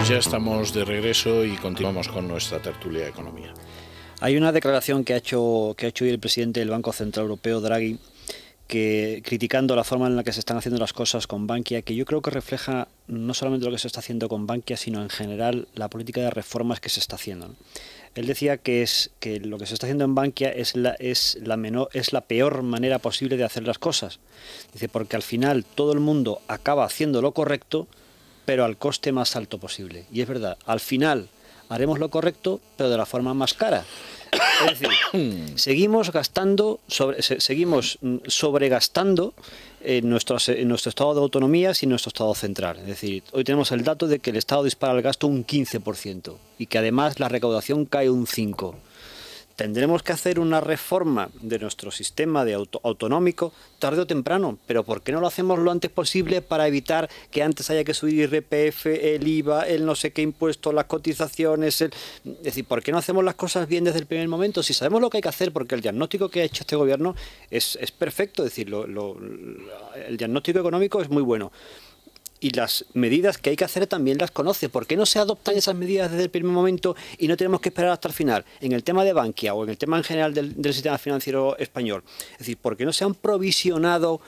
Pues ya estamos de regreso y continuamos con nuestra tertulia de economía. Hay una declaración que ha hecho hoy el presidente del Banco Central Europeo, Draghi, que criticando la forma en la que se están haciendo las cosas con Bankia, que yo creo que refleja no solamente lo que se está haciendo con Bankia, sino en general la política de reformas que se está haciendo, ¿no? Él decía que lo que se está haciendo en Bankia es la peor manera posible de hacer las cosas. Dice, porque al final todo el mundo acaba haciendo lo correcto, pero al coste más alto posible. Y es verdad, al final haremos lo correcto, pero de la forma más cara. Es decir, seguimos sobregastando en nuestro estado de autonomía y en nuestro estado central. Es decir, hoy tenemos el dato de que el Estado dispara el gasto un 15% y que además la recaudación cae un 5%. Tendremos que hacer una reforma de nuestro sistema autonómico tarde o temprano, pero ¿por qué no lo hacemos lo antes posible para evitar que antes haya que subir IRPF, el IVA, el no sé qué impuesto, las cotizaciones? Es decir, ¿por qué no hacemos las cosas bien desde el primer momento? Si sabemos lo que hay que hacer, porque el diagnóstico que ha hecho este gobierno es perfecto, es decir, el diagnóstico económico es muy bueno. Y las medidas que hay que hacer también las conoce. ¿Por qué no se adoptan esas medidas desde el primer momento y no tenemos que esperar hasta el final? En el tema de Bankia o en el tema en general del sistema financiero español. Es decir, ¿por qué no se han provisionado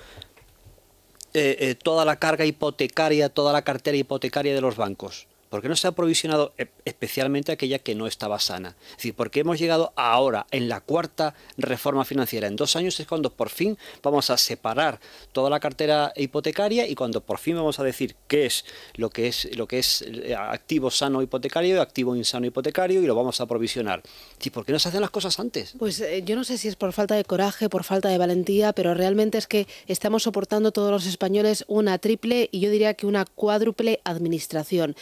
toda la carga hipotecaria, toda la cartera hipotecaria de los bancos? ¿Por qué no se ha provisionado especialmente aquella que no estaba sana? Es decir, ¿por qué hemos llegado ahora, en la cuarta reforma financiera? En 2 años es cuando por fin vamos a separar toda la cartera hipotecaria y cuando por fin vamos a decir qué es lo que es activo sano hipotecario y activo insano hipotecario y lo vamos a provisionar. ¿Y por qué no se hacen las cosas antes? Pues yo no sé si es por falta de coraje, por falta de valentía, pero realmente es que estamos soportando todos los españoles una triple y yo diría que una cuádruple administración.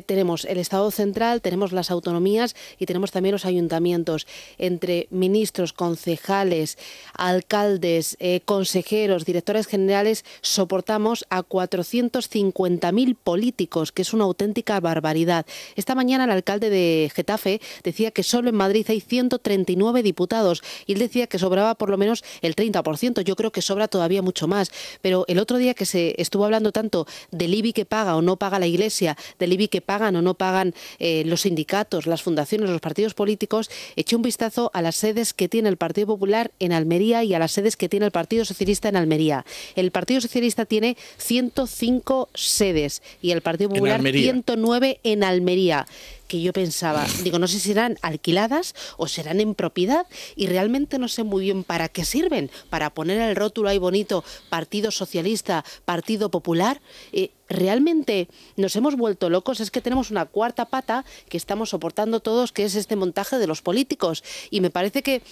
Tenemos el Estado central, tenemos las autonomías y tenemos también los ayuntamientos. Entre ministros, concejales, alcaldes, consejeros, directores generales, soportamos a 450.000 políticos, que es una auténtica barbaridad. Esta mañana el alcalde de Getafe decía que solo en Madrid hay 139 diputados y él decía que sobraba por lo menos el 30%. Yo creo que sobra todavía mucho más. Pero el otro día que se estuvo hablando tanto del IBI que paga o no paga la Iglesia, del IBI que pagan o no pagan los sindicatos, las fundaciones, los partidos políticos, eché un vistazo a las sedes que tiene el Partido Popular en Almería y a las sedes que tiene el Partido Socialista en Almería. El Partido Socialista tiene 105 sedes y el Partido Popular 109 en Almería. Que yo pensaba, digo, no sé si serán alquiladas o serán en propiedad y realmente no sé muy bien para qué sirven, para poner el rótulo ahí bonito, Partido Socialista, Partido Popular. Realmente nos hemos vuelto locos, es que tenemos una cuarta pata que estamos soportando todos, que es este montaje de los políticos y me parece que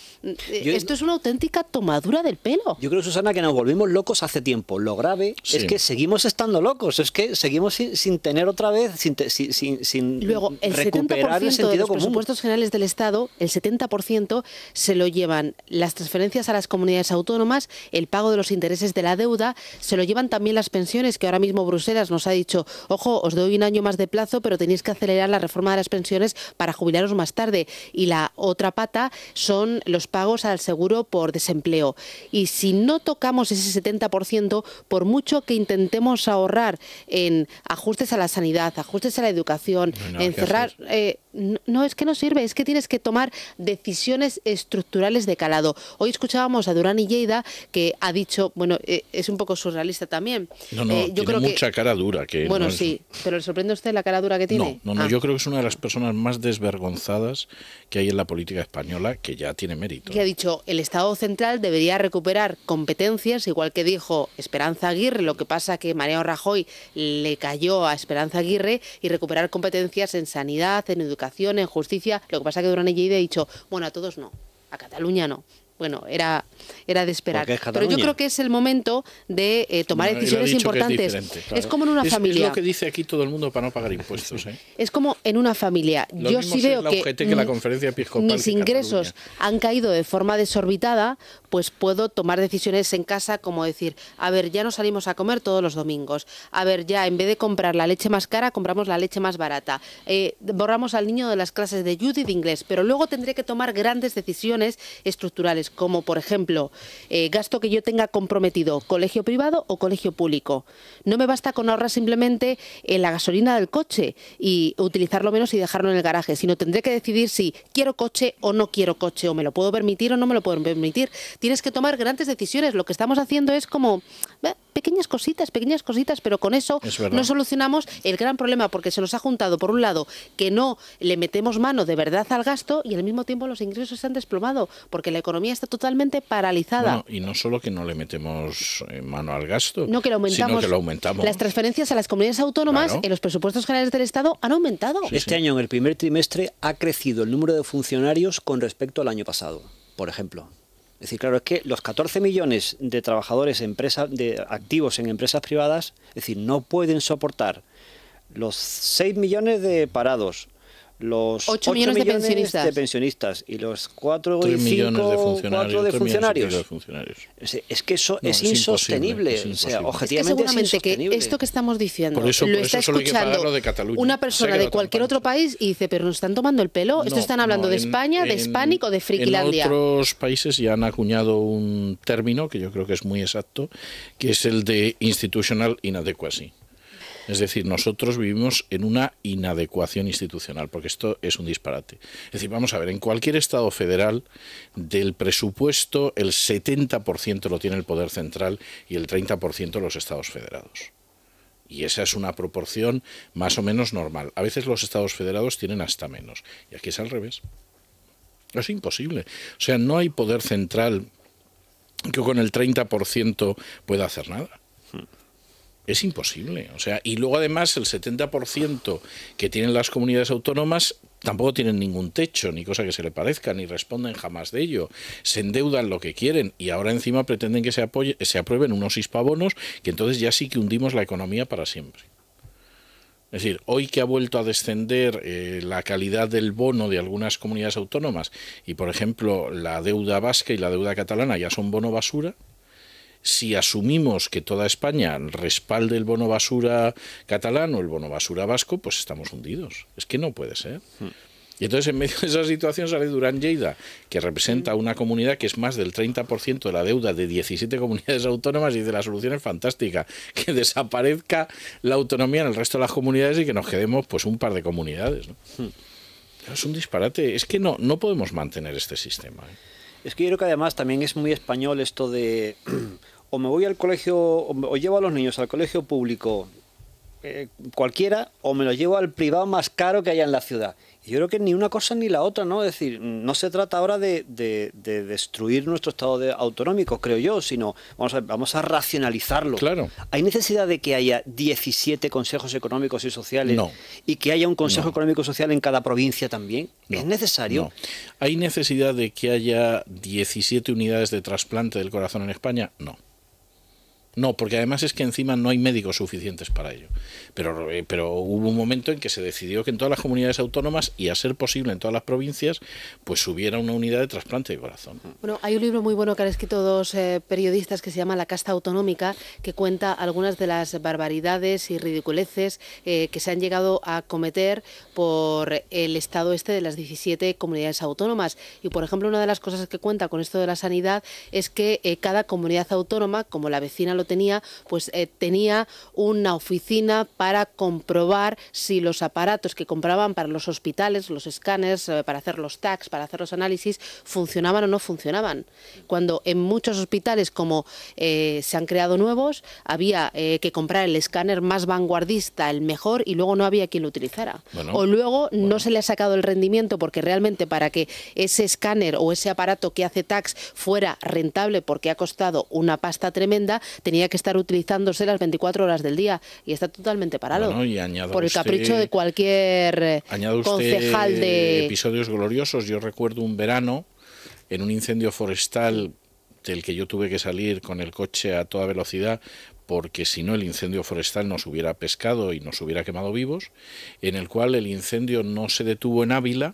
esto es una auténtica tomadura del pelo. Yo creo, Susana, que nos volvimos locos hace tiempo. Lo grave es que seguimos estando locos, es que seguimos sin tener otra vez, sin Luego, recuperar el 70% sentido de los común. presupuestos generales del Estado, el 70% se lo llevan las transferencias a las comunidades autónomas, el pago de los intereses de la deuda, se lo llevan también las pensiones, que ahora mismo Bruselas nos ha dicho, ojo, os doy un año más de plazo, pero tenéis que acelerar la reforma de las pensiones para jubilaros más tarde. Y la otra pata son los pagos al seguro por desempleo. Y si no tocamos ese 70%, por mucho que intentemos ahorrar en ajustes a la sanidad, ajustes a la educación, en cerrar... no, es que no sirve, es que tienes que tomar decisiones estructurales de calado. Hoy escuchábamos a Durán y Lleida, que ha dicho, bueno, es un poco surrealista también. No, yo tiene creo mucha cara dura. Que bueno, no sí, pero ¿le sorprende a usted la cara dura que tiene? No, yo creo que es una de las personas más desvergonzadas que hay en la política española, que ya tiene mérito. Que ha dicho, el Estado central debería recuperar competencias, igual que dijo Esperanza Aguirre, lo que pasa que Mariano Rajoy le cayó a Esperanza Aguirre, y recuperar competencias en sanidad, en educación, en justicia. Lo que pasa que Durán y Lleida ha dicho, bueno, a todos no, a Cataluña no. Bueno, era de esperar. Pero yo creo que es el momento de tomar decisiones importantes. Es como en una familia. Es lo que dice aquí todo el mundo para no pagar impuestos. Es como en una familia. Yo sí veo que la Conferencia Episcopal mis ingresos han caído de forma desorbitada, pues puedo tomar decisiones en casa como decir, a ver, ya no salimos a comer todos los domingos. A ver, ya en vez de comprar la leche más cara, compramos la leche más barata. Borramos al niño de las clases de judo y de inglés. Pero luego tendré que tomar grandes decisiones estructurales. deducciones como, por ejemplo, gasto que yo tenga comprometido, colegio privado o colegio público. No me basta con ahorrar simplemente en la gasolina del coche y utilizarlo menos y dejarlo en el garaje, sino tendré que decidir si quiero coche o no quiero coche, o me lo puedo permitir o no me lo puedo permitir. Tienes que tomar grandes decisiones. Lo que estamos haciendo es como pequeñas cositas, pero con eso no solucionamos el gran problema, porque se nos ha juntado, por un lado, que no le metemos mano de verdad al gasto y al mismo tiempo los ingresos se han desplomado, porque la economía está totalmente paralizada. Bueno, y no solo que no le metemos mano al gasto, no, que lo aumentamos, sino que lo aumentamos. Las transferencias a las comunidades autónomas en los presupuestos generales del Estado han aumentado. Este año, en el primer trimestre, ha crecido el número de funcionarios con respecto al año pasado, por ejemplo. Es decir, claro, es que los 14 millones de trabajadores activos en empresas privadas, es decir, no pueden soportar los 6 millones de parados, los 8 millones de pensionistas y los 4 3 y 5 millones de funcionarios. Es que eso es insostenible. Es o sea, imposible. objetivamente es que seguramente insostenible. que esto que estamos diciendo por eso lo está escuchando una persona de cualquier otro país y dice, pero nos están tomando el pelo. Esto están hablando de España, de Hispanic o de Frikilandia. En otros países ya han acuñado un término que yo creo que es muy exacto, que es el de institutional inadequacy. Es decir, nosotros vivimos en una inadecuación institucional, porque esto es un disparate. Es decir, vamos a ver, en cualquier Estado federal, del presupuesto el 70% lo tiene el Poder Central y el 30% los Estados federados. Y esa es una proporción más o menos normal. A veces los Estados federados tienen hasta menos. Y aquí es al revés. Es imposible. O sea, no hay Poder Central que con el 30% pueda hacer nada. Es imposible. O sea, y luego además el 70% que tienen las comunidades autónomas tampoco tienen ningún techo, ni cosa que se le parezca, ni responden jamás de ello. Se endeudan lo que quieren y ahora encima pretenden que se aprueben unos hispabonos que entonces ya sí que hundimos la economía para siempre. Es decir, hoy que ha vuelto a descender la calidad del bono de algunas comunidades autónomas y, por ejemplo, la deuda vasca y la deuda catalana ya son bono basura, si asumimos que toda España respalde el bono basura catalán o el bono basura vasco, pues estamos hundidos. Es que no puede ser. Y entonces en medio de esa situación sale Durán Lleida, que representa una comunidad que es más del 30% de la deuda de 17 comunidades autónomas, y dice la solución es fantástica, que desaparezca la autonomía en el resto de las comunidades y que nos quedemos pues un par de comunidades, ¿no? Es un disparate. Es que no podemos mantener este sistema, ¿eh? Es que yo creo que además también es muy español esto de o me voy al colegio, o llevo a los niños al colegio público cualquiera, o me los llevo al privado más caro que haya en la ciudad. Y yo creo que ni una cosa ni la otra, ¿no? Es decir, no se trata ahora de destruir nuestro Estado autonómico, creo yo, sino vamos a racionalizarlo. Claro. ¿Hay necesidad de que haya 17 consejos económicos y sociales y que haya un consejo económico y social en cada provincia también? ¿Es necesario? No. ¿Hay necesidad de que haya 17 unidades de trasplante del corazón en España? No. No, porque además es que encima no hay médicos suficientes para ello. Pero hubo un momento en que se decidió que en todas las comunidades autónomas, y a ser posible en todas las provincias, pues hubiera una unidad de trasplante de corazón. Bueno, hay un libro muy bueno que han escrito dos periodistas que se llama La casta autonómica, que cuenta algunas de las barbaridades y ridiculeces que se han llegado a cometer por el estado de las 17 comunidades autónomas. Y, por ejemplo, una de las cosas que cuenta con esto de la sanidad es que cada comunidad autónoma, como la vecina lo tenía, pues tenía una oficina para comprobar si los aparatos que compraban para los hospitales, los escáneres, para hacer los tags, para hacer los análisis, funcionaban o no funcionaban. Cuando en muchos hospitales, como se han creado nuevos, había que comprar el escáner más vanguardista, el mejor, y luego no había quien lo utilizara. O luego no se le ha sacado el rendimiento, porque realmente para que ese escáner o ese aparato que hace tags fuera rentable, porque ha costado una pasta tremenda, tenía que estar utilizándose las 24 horas del día, y está totalmente parado por el capricho de cualquier concejal de episodios gloriosos. Yo recuerdo un verano en un incendio forestal del que yo tuve que salir con el coche a toda velocidad, porque si no el incendio forestal nos hubiera pescado y nos hubiera quemado vivos, en el cual el incendio no se detuvo en Ávila,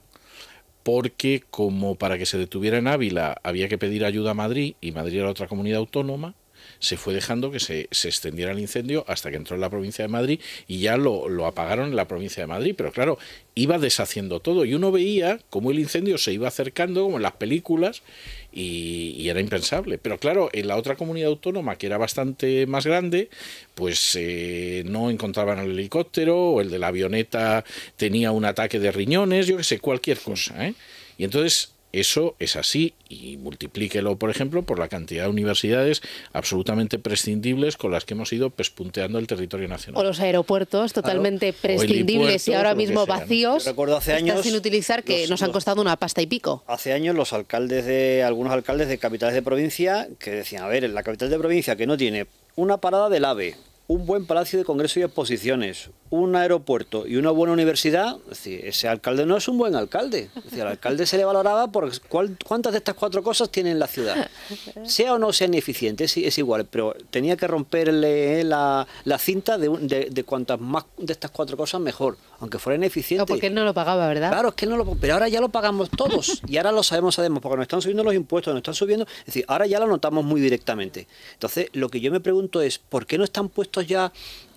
porque como para que se detuviera en Ávila había que pedir ayuda a Madrid, y Madrid era otra comunidad autónoma, se fue dejando que se extendiera el incendio hasta que entró en la provincia de Madrid y ya lo apagaron en la provincia de Madrid. Pero claro, iba deshaciendo todo y uno veía cómo el incendio se iba acercando, como en las películas, y era impensable. Pero claro, en la otra comunidad autónoma, que era bastante más grande, pues no encontraban el helicóptero, o el de la avioneta tenía un ataque de riñones, yo qué sé, cualquier cosa, ¿eh? Y entonces eso es así, y multiplíquelo, por ejemplo, por la cantidad de universidades absolutamente prescindibles con las que hemos ido pespunteando el territorio nacional. O los aeropuertos totalmente prescindibles y ahora mismo vacíos. Yo recuerdo hace años sin utilizar, que nos han costado una pasta y pico. Hace años algunos alcaldes de capitales de provincia que decían, a ver, en la capital de provincia que no tiene una parada del AVE, un buen palacio de congresos y exposiciones, un aeropuerto y una buena universidad, es decir, ese alcalde no es un buen alcalde. Es decir, al alcalde se le valoraba por cuántas de estas 4 cosas tiene en la ciudad. Sea o no sea ineficiente, es igual, pero tenía que romperle la cinta de cuantas más de estas 4 cosas mejor, aunque fuera ineficiente. No, porque él no lo pagaba, ¿verdad? Claro, es que no lo, pero ahora ya lo pagamos todos y ahora lo sabemos, porque nos están subiendo los impuestos, nos están subiendo, es decir, ahora ya lo notamos muy directamente. Entonces, lo que yo me pregunto es, ¿por qué no están puestos ya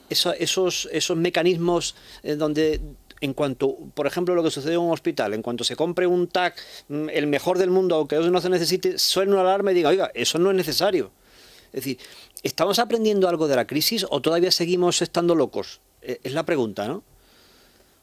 esos mecanismos donde, en cuanto, por ejemplo, lo que sucede en un hospital, en cuanto se compre un TAC, el mejor del mundo, aunque eso no se necesite, suene una alarma y diga, oiga, eso no es necesario? Es decir, ¿estamos aprendiendo algo de la crisis o todavía seguimos estando locos? Es la pregunta, ¿no?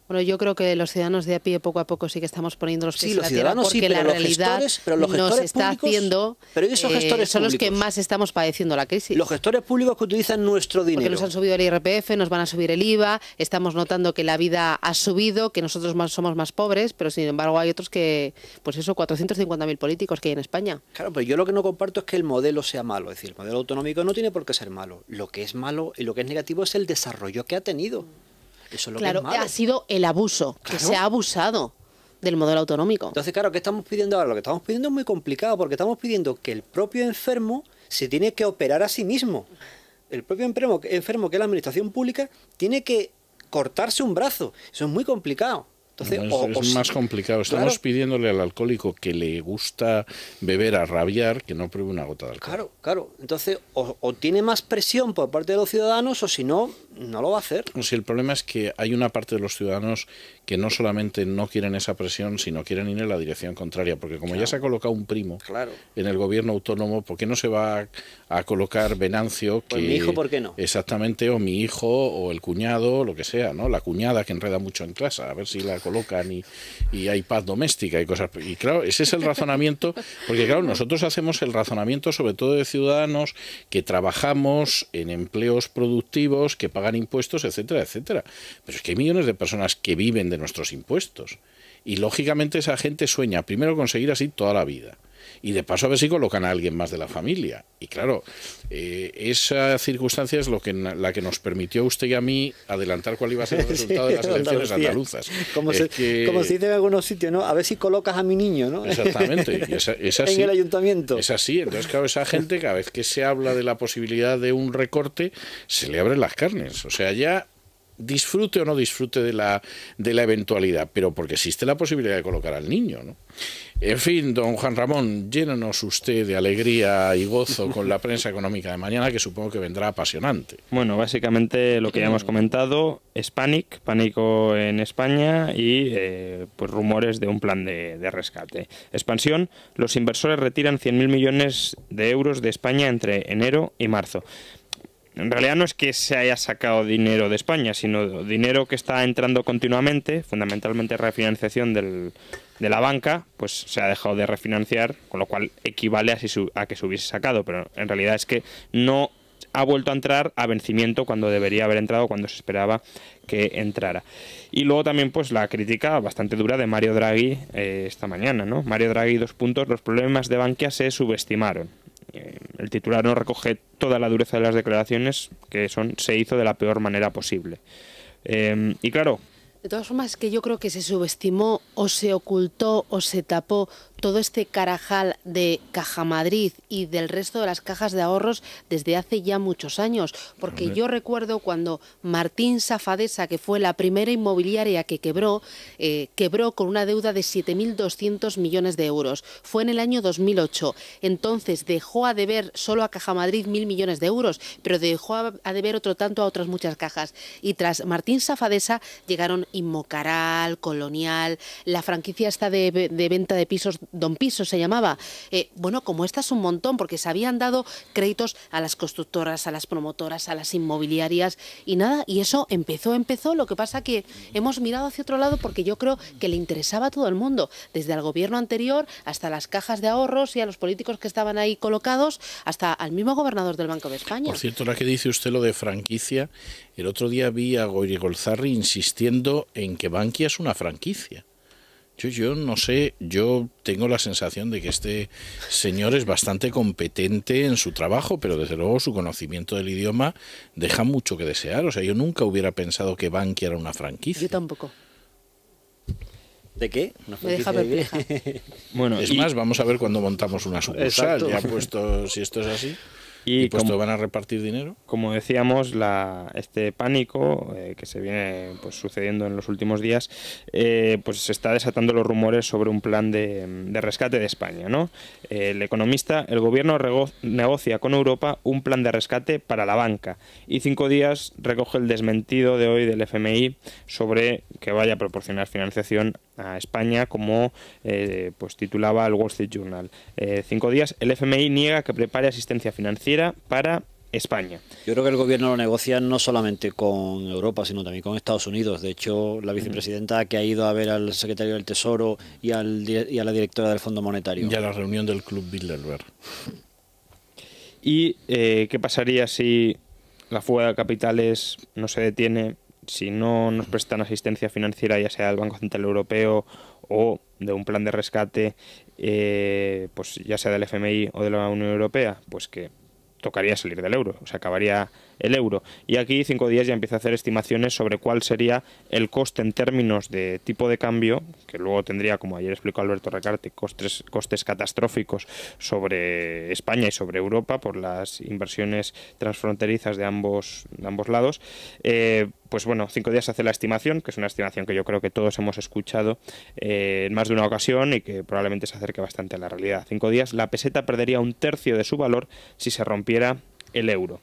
Bueno, yo creo que los ciudadanos de a pie poco a poco sí que estamos poniendo los pies en la tierra, porque sí, la realidad nos está haciendo, pero esos gestores son los que más estamos padeciendo la crisis. Los gestores públicos que utilizan nuestro dinero. Porque nos han subido el IRPF, nos van a subir el IVA, estamos notando que la vida ha subido, que nosotros somos más pobres, pero sin embargo hay otros que, pues eso, 450.000 políticos que hay en España. Claro, pero yo lo que no comparto es que el modelo sea malo, es decir, el modelo autonómico no tiene por qué ser malo. Lo que es malo y lo que es negativo es el desarrollo que ha tenido. Eso es lo claro, que es malo. Ha sido el abuso, claro, que se ha abusado del modelo autonómico. Entonces, claro, ¿qué estamos pidiendo ahora? Lo que estamos pidiendo es muy complicado, porque estamos pidiendo que el propio enfermo se tiene que operar a sí mismo. El propio enfermo, que es la administración pública, tiene que cortarse un brazo. Eso es muy complicado. Entonces, es más complicado. Estamos pidiéndole al alcohólico que le gusta beber a rabiar que no pruebe una gota de alcohol. Claro, claro. Entonces, o tiene más presión por parte de los ciudadanos, o si no, no lo va a hacer. O sea, el problema es que hay una parte de los ciudadanos que no solamente no quieren esa presión, sino quieren ir en la dirección contraria, porque como ya se ha colocado un primo en el gobierno autónomo, ¿por qué no se va a colocar Venancio? Pues mi hijo, ¿por qué no? Exactamente, o mi hijo, o el cuñado, lo que sea, ¿no? La cuñada que enreda mucho en casa, a ver si la colocan y hay paz doméstica y cosas. Y claro, ese es el razonamiento, porque claro, nosotros hacemos el razonamiento sobre todo de ciudadanos que trabajamos en empleos productivos, que pagan impuestos, etcétera, etcétera. Pero es que hay millones de personas que viven de nuestros impuestos. Y lógicamente esa gente sueña primero conseguir así toda la vida. Y de paso a ver si colocan a alguien más de la familia. Y claro, esa circunstancia es la que nos permitió a usted y a mí adelantar cuál iba a ser el resultado de las elecciones andaluzas. Como se dice en algunos sitios, ¿no? A ver si colocas a mi niño, ¿no? Exactamente. Y es así, en el ayuntamiento. Es así. Entonces, claro, esa gente, cada vez que se habla de la posibilidad de un recorte, se le abren las carnes. O sea, ya disfrute o no disfrute de la eventualidad, pero porque existe la posibilidad de colocar al niño, ¿no? En fin, don Juan Ramón, llénenos usted de alegría y gozo con la prensa económica de mañana, que supongo que vendrá apasionante. Bueno, básicamente lo que ya hemos comentado es pánico en España y pues rumores de un plan de rescate. Expansión, los inversores retiran 100.000 millones de euros de España entre enero y marzo. En realidad no es que se haya sacado dinero de España, sino dinero que está entrando continuamente, fundamentalmente refinanciación de la banca, pues se ha dejado de refinanciar, con lo cual equivale a que se hubiese sacado, pero en realidad es que no ha vuelto a entrar a vencimiento cuando debería haber entrado, cuando se esperaba que entrara. Y luego también pues la crítica bastante dura de Mario Draghi esta mañana, ¿no? Mario Draghi, 2 puntos, los problemas de Bankia se subestimaron. El titular no recoge toda la dureza de las declaraciones, que se hizo de la peor manera posible. Y claro... De todas formas, es que yo creo que se subestimó o se ocultó o se tapó todo este carajal de Caja Madrid y del resto de las cajas de ahorros desde hace ya muchos años, porque yo recuerdo cuando Martín Safadesa, que fue la primera inmobiliaria que quebró con una deuda de 7.200 millones de euros. Fue en el año 2008. Entonces dejó a deber solo a Caja Madrid 1.000 millones de euros, pero dejó a deber otro tanto a otras muchas cajas. Y tras Martín Safadesa llegaron Inmocaral, Colonial, la franquicia esta de venta de pisos, Don Piso se llamaba. Bueno, como estas un montón, porque se habían dado créditos a las constructoras, a las promotoras, a las inmobiliarias y nada, y eso empezó. Lo que pasa que hemos mirado hacia otro lado porque yo creo que le interesaba a todo el mundo, desde el gobierno anterior hasta las cajas de ahorros y a los políticos que estaban ahí colocados, hasta al mismo gobernador del Banco de España. Por cierto, ahora que dice usted lo de franquicia, el otro día vi a Goirigolzarri insistiendo en que Bankia es una franquicia. Yo no sé, yo tengo la sensación de que este señor es bastante competente en su trabajo, pero desde luego su conocimiento del idioma deja mucho que desear. O sea, yo nunca hubiera pensado que Bankia era una franquicia. Yo tampoco. ¿De qué? Me deja perpleja. Bueno, es más, vamos a ver cuando montamos una sucursal, Exacto. ya puesto, si esto es así. Y puesto van a repartir dinero. Como decíamos, este pánico que se viene pues sucediendo en los últimos días, pues se está desatando los rumores sobre un plan de rescate de España, ¿no? El economista, el gobierno negocia con Europa un plan de rescate para la banca, y 5 días recoge el desmentido de hoy del FMI sobre que vaya a proporcionar financiación a España, como pues titulaba el Wall Street Journal. 5 días, el FMI niega que prepare asistencia financiera para España. Yo creo que el gobierno lo negocia no solamente con Europa, sino también con Estados Unidos. De hecho, la vicepresidenta que ha ido a ver al secretario del Tesoro y a la directora del Fondo Monetario. Ya la reunión del Club Bilderberg. ¿Y qué pasaría si la fuga de capitales no se detiene, si no nos prestan asistencia financiera, ya sea del Banco Central Europeo o de un plan de rescate, pues ya sea del FMI o de la Unión Europea? Pues que tocaría salir del euro, o sea, acabaría el euro. Y aquí 5 días ya empieza a hacer estimaciones sobre cuál sería el coste en términos de tipo de cambio, que luego tendría, como ayer explicó Alberto Recarte, costes catastróficos sobre España y sobre Europa por las inversiones transfronterizas de ambos lados. Pues bueno, 5 días hace la estimación, que es una estimación que yo creo que todos hemos escuchado en más de una ocasión y que probablemente se acerque bastante a la realidad. 5 días, la peseta perdería 1/3 de su valor si se rompiera el euro.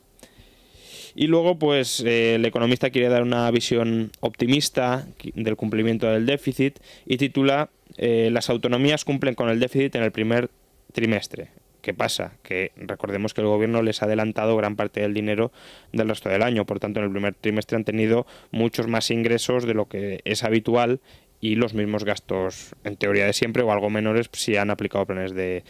Y luego, pues, el economista quiere dar una visión optimista del cumplimiento del déficit y titula las autonomías cumplen con el déficit en el primer trimestre. ¿Qué pasa? Que recordemos que el gobierno les ha adelantado gran parte del dinero del resto del año, por tanto en el primer trimestre han tenido muchos más ingresos de lo que es habitual y los mismos gastos en teoría de siempre o algo menores si han aplicado planes de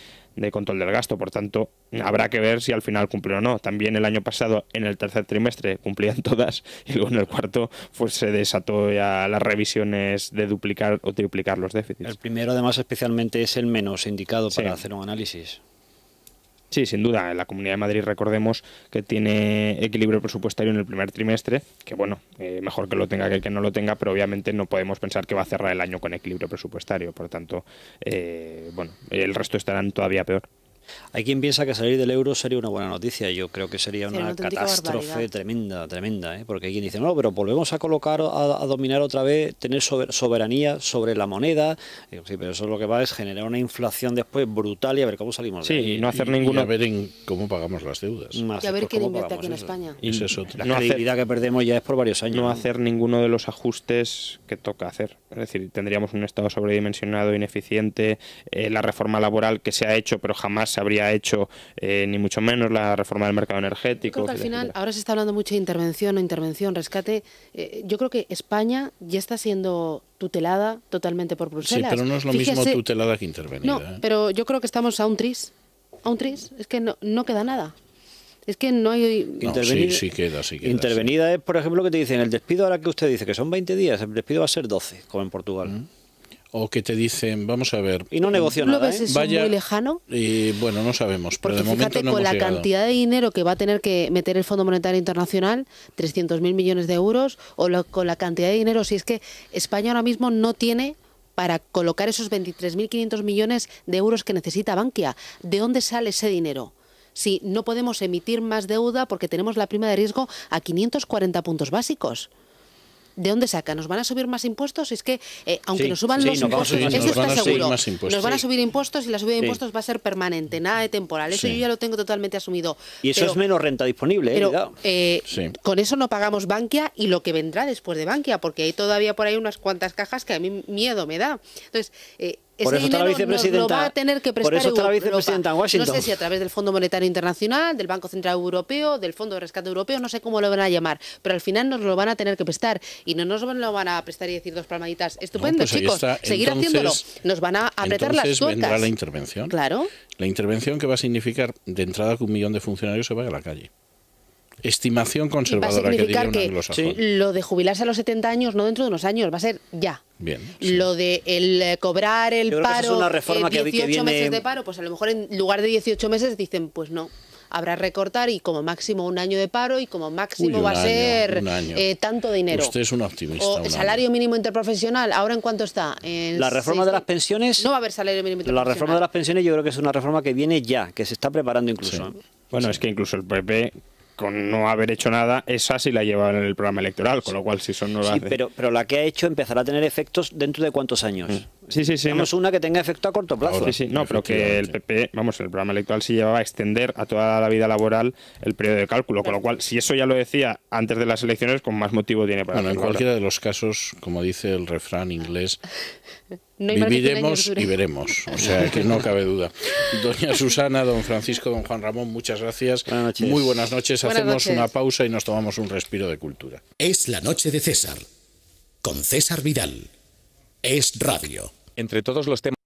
control del gasto. Por tanto, habrá que ver si al final cumplen o no. También el año pasado en el tercer trimestre cumplían todas y luego en el cuarto pues se desató ya las revisiones de duplicar o triplicar los déficits. El primero además especialmente es el menos indicado para hacer un análisis. Sí, sin duda. En la Comunidad de Madrid recordemos que tiene equilibrio presupuestario en el primer trimestre, que bueno, mejor que lo tenga que el que no lo tenga, pero obviamente no podemos pensar que va a cerrar el año con equilibrio presupuestario. Por tanto, bueno, el resto estarán todavía peor. Hay quien piensa que salir del euro sería una buena noticia. Yo creo que sería una catástrofe tremenda, porque hay quien dice, no, pero volvemos a colocar, a dominar otra vez, tener soberanía sobre la moneda. Digo, sí, pero eso lo que va es generar una inflación después brutal y a ver cómo salimos de ahí. Y no hacer ninguno. Y a ver en cómo pagamos las deudas. Y a ver quién invierte aquí en España. Y esa es otra. La credibilidad que perdemos ya es por varios años. No hacer ninguno de los ajustes que toca hacer. Es decir, tendríamos un Estado sobredimensionado, ineficiente, la reforma laboral que se ha hecho pero jamás se habría hecho, ni mucho menos la reforma del mercado energético. Yo creo que al final, ahora se está hablando mucho de intervención, rescate. Yo creo que España ya está siendo tutelada totalmente por Bruselas. Sí, pero no es lo mismo tutelada que intervenida. No, pero yo creo que estamos a un tris. Es que no queda nada. Es que no hay... No, sí queda. Intervenida es, por ejemplo, que te dicen, el despido ahora que usted dice que son 20 días, el despido va a ser 12, como en Portugal. O que te dicen, vamos a ver... Y no negocio nada, ¿Lo ves eso muy lejano? Y bueno, no sabemos, pero porque de momento fíjate, no con hemos la llegado. cantidad de dinero que va a tener que meter el Fondo Monetario Internacional, 300.000 millones de euros, o con la cantidad de dinero, si es que España ahora mismo no tiene para colocar esos 23.500 millones de euros que necesita Bankia. ¿De dónde sale ese dinero? Si no podemos emitir más deuda porque tenemos la prima de riesgo a 540 puntos básicos. ¿De dónde saca? ¿Nos van a subir más impuestos? Es que, aunque nos suban los impuestos, eso está seguro. Nos van a subir impuestos y la subida de impuestos va a ser permanente, nada de temporal. Eso yo ya lo tengo totalmente asumido. Y eso es menos renta disponible, pero, con eso no pagamos Bankia y lo que vendrá después de Bankia, porque hay todavía por ahí unas cuantas cajas que a mí miedo me da. Entonces, por eso está la vicepresidenta, nos lo va a tener que prestar por eso está la vicepresidenta en Washington. No sé si a través del Fondo Monetario Internacional, del Banco Central Europeo, del Fondo de Rescate Europeo, no sé cómo lo van a llamar, pero al final nos lo van a tener que prestar y no nos lo van a prestar y decir dos palmaditas. Estupendo, pues chicos, seguir haciéndolo. Nos van a apretar las tuercas. Vendrá la intervención. Claro. La intervención que va a significar de entrada que 1 millón de funcionarios se vaya a la calle. Estimación conservadora que diría un anglosajón. Lo de jubilarse a los 70 años, no dentro de unos años, va a ser ya. Bien. Lo de cobrar el paro, es una reforma 18 meses de paro, pues a lo mejor en lugar de 18 meses dicen, pues no. Habrá recortar y como máximo 1 año de paro y como máximo va a ser tanto dinero. Usted es un optimista. O el salario mínimo interprofesional, ¿ahora en cuánto está? La reforma de las pensiones... No va a haber salario mínimo interprofesional. La reforma de las pensiones yo creo que es una reforma que viene ya, que se está preparando incluso. Sí. Bueno, es que incluso el PP... con no haber hecho nada, esa sí la lleva en el programa electoral, con lo cual si son no lo hace. Pero la que ha hecho empezará a tener efectos dentro de cuántos años. Sí. Tenemos una que tenga efecto a corto plazo. Sí, no, pero que el PP, vamos, el programa electoral sí llevaba a extender a toda la vida laboral el periodo de cálculo, con lo cual, si eso ya lo decía antes de las elecciones, con más motivo tiene para hacerlo. En cualquiera de los casos, como dice el refrán inglés, no viviremos y veremos, o sea que no cabe duda. Doña Susana, don Francisco, don Juan Ramón, muchas gracias. Buenas noches. Muy buenas noches. Buenas Hacemos noches. una pausa y nos tomamos un respiro de cultura. Es la noche de César, con César Vidal. Es radio. Entre todos los temas